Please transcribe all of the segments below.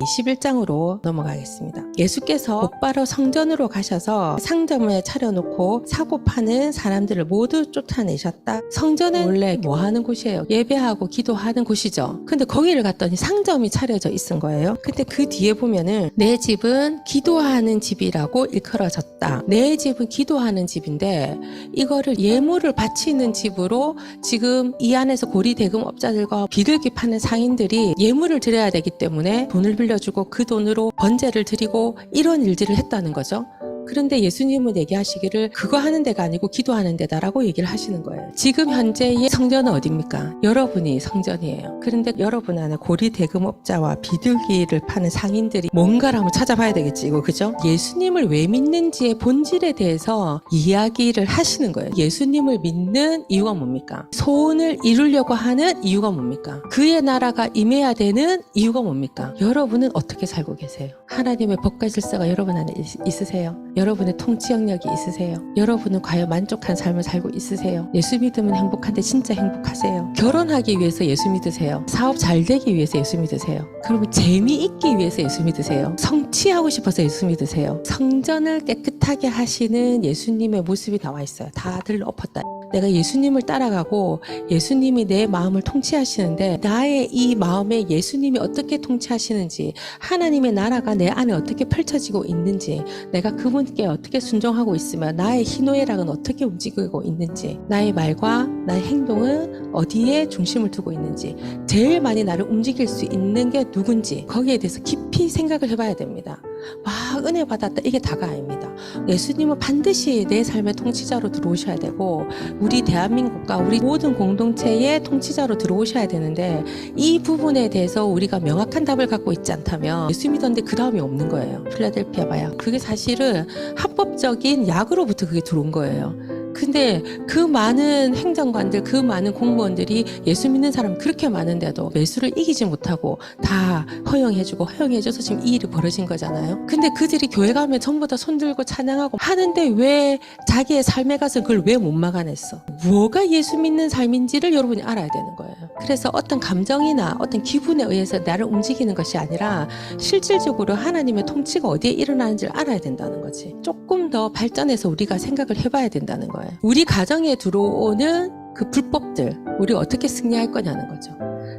21장으로 넘어가겠습니다. 예수께서 곧바로 성전으로 가셔서 상점에 차려놓고 사고 파는 사람들을 모두 쫓아내셨다. 성전은 원래 뭐 하는 곳이에요? 예배하고 기도하는 곳이죠. 근데 거기를 갔더니 상점이 차려져 있은 거예요. 근데 그 뒤에 보면은 내 집은 기도하는 집이라고 일컬어졌다. 내 집은 기도하는 집인데 이거를 예물을 바치는 집으로 지금 이 안에서 고리대금업자들과 비둘기 파는 상인들이 예물을 드려야 되기 때문에 돈을 빌려주고 그 돈으로 번제를 드리고 이런 일들을 했다는 거죠. 그런데 예수님은 얘기하시기를 그거 하는 데가 아니고 기도하는 데다라고 얘기를 하시는 거예요. 지금 현재의 성전은 어디입니까? 여러분이 성전이에요. 그런데 여러분 안에 고리대금업자와 비둘기를 파는 상인들이 뭔가를 한번 찾아봐야 되겠지, 이거 그죠? 예수님을 왜 믿는지의 본질에 대해서 이야기를 하시는 거예요. 예수님을 믿는 이유가 뭡니까? 소원을 이루려고 하는 이유가 뭡니까? 그의 나라가 임해야 되는 이유가 뭡니까? 여러분은 어떻게 살고 계세요? 하나님의 법과 질서가 여러분 안에 있으세요? 여러분의 통치 영역이 있으세요? 여러분은 과연 만족한 삶을 살고 있으세요? 예수 믿으면 행복한데 진짜 행복하세요? 결혼하기 위해서 예수 믿으세요? 사업 잘 되기 위해서 예수 믿으세요? 그러면 재미있기 위해서 예수 믿으세요? 성취하고 싶어서 예수 믿으세요? 성전을 깨끗하게 하시는 예수님의 모습이 나와 있어요. 다들 엎었다. 내가 예수님을 따라가고 예수님이 내 마음을 통치하시는데 나의 이 마음에 예수님이 어떻게 통치하시는지, 하나님의 나라가 내 안에 어떻게 펼쳐지고 있는지, 내가 그분께 어떻게 순종하고 있으면 나의 희노애락은 어떻게 움직이고 있는지, 나의 말과 나의 행동은 어디에 중심을 두고 있는지, 제일 많이 나를 움직일 수 있는 게 누군지 거기에 대해서 깊이 생각을 해봐야 됩니다. 막 은혜 받았다 이게 다가 아닙니다. 예수님은 반드시 내 삶의 통치자로 들어오셔야 되고 우리 대한민국과 우리 모든 공동체의 통치자로 들어오셔야 되는데 이 부분에 대해서 우리가 명확한 답을 갖고 있지 않다면 예수 믿었는데 그 다음이 없는 거예요. 필라델피아 봐요. 그게 사실은 합법적인 약으로부터 그게 들어온 거예요. 근데 그 많은 행정관들, 그 많은 공무원들이 예수 믿는 사람 그렇게 많은데도 매수를 이기지 못하고 다 허용해줘서 지금 이 일이 벌어진 거잖아요. 근데 그들이 교회 가면 전부 다 손들고 찬양하고 하는데 왜 자기의 삶에 가서 그걸 왜 못 막아냈어? 뭐가 예수 믿는 삶인지를 여러분이 알아야 되는 거예요. 그래서 어떤 감정이나 어떤 기분에 의해서 나를 움직이는 것이 아니라 실질적으로 하나님의 통치가 어디에 일어나는지를 알아야 된다는 거지. 조금 더 발전해서 우리가 생각을 해봐야 된다는 거예요. 우리 가정에 들어오는 그 불법들, 우리 어떻게 승리할 거냐는 거죠.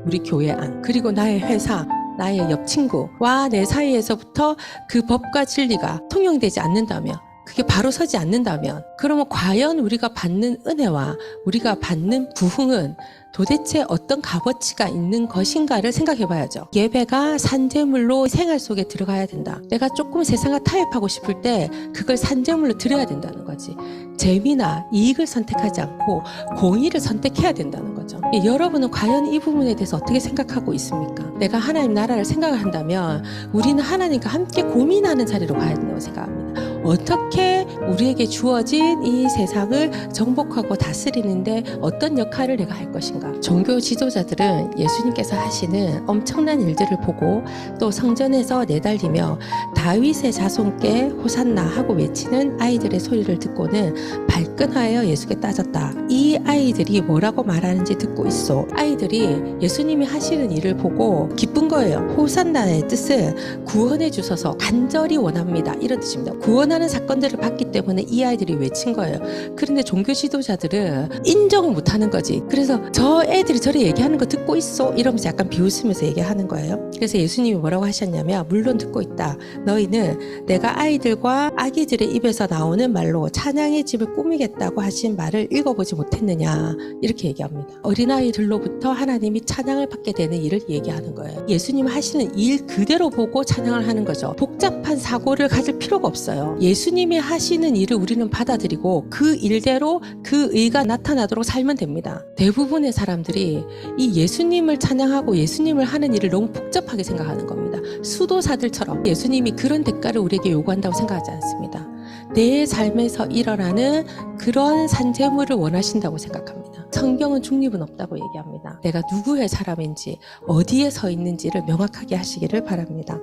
우리 교회 안, 그리고 나의 회사, 나의 옆 친구와 내 사이에서부터 그 법과 진리가 통용되지 않는다면, 그게 바로 서지 않는다면, 그러면 과연 우리가 받는 은혜와 우리가 받는 부흥은 도대체 어떤 값어치가 있는 것인가를 생각해 봐야죠. 예배가 산재물로 생활 속에 들어가야 된다. 내가 조금 세상과 타협하고 싶을 때 그걸 산재물로 드려야 된다는 거지. 재미나 이익을 선택하지 않고 공의를 선택해야 된다는 거죠. 여러분은 과연 이 부분에 대해서 어떻게 생각하고 있습니까? 내가 하나님 나라를 생각을 한다면 우리는 하나님과 함께 고민하는 자리로 가야 된다고 생각합니다. 어떻게 우리에게 주어진 이 세상을 정복하고 다스리는데 어떤 역할을 내가 할 것인가? 종교 지도자들은 예수님께서 하시는 엄청난 일들을 보고 또 성전에서 내달리며 다윗의 자손께 호산나 하고 외치는 아이들의 소리를 듣고는 발끈하여 예수께 따졌다. 이 아이들이 뭐라고 말하는지 듣고 있어. 아이들이 예수님이 하시는 일을 보고 기쁜 거예요. 호산나의 뜻은 구원해 주셔서 간절히 원합니다. 이런 뜻입니다. 구원하는 사건들을 봤기 때문에 이 아이들이 외친 거예요. 그런데 종교 지도자들은 인정을 못하는 거지. 그래서 저 애들이 저리 얘기하는 거 듣고 있어 이러면서 약간 비웃으면서 얘기하는 거예요. 그래서 예수님이 뭐라고 하셨냐면 물론 듣고 있다. 너희는 내가 아이들과 아기들의 입에서 나오는 말로 찬양의 집을 꾸미겠다고 하신 말을 읽어보지 못했느냐 이렇게 얘기합니다. 어린아이들로부터 하나님이 찬양을 받게 되는 일을 얘기하는 거예요. 예수님 하시는 일 그대로 보고 찬양을 하는 거죠. 복잡한 사고를 가질 필요가 없어요. 예수님이 하시는 일을 우리는 받아들이고 그 일대로 그 의가 나타나도록 살면 됩니다. 대부분의 사람들이 이 예수님을 찬양하고 예수님을 하는 일을 너무 복잡하게 생각하는 겁니다. 수도사들처럼 예수님이 그런 대가를 우리에게 요구한다고 생각하지 않습니다. 내 삶에서 일어나는 그런 산재물을 원하신다고 생각합니다. 성경은 중립은 없다고 얘기합니다. 내가 누구의 사람인지 어디에 서 있는지를 명확하게 하시기를 바랍니다.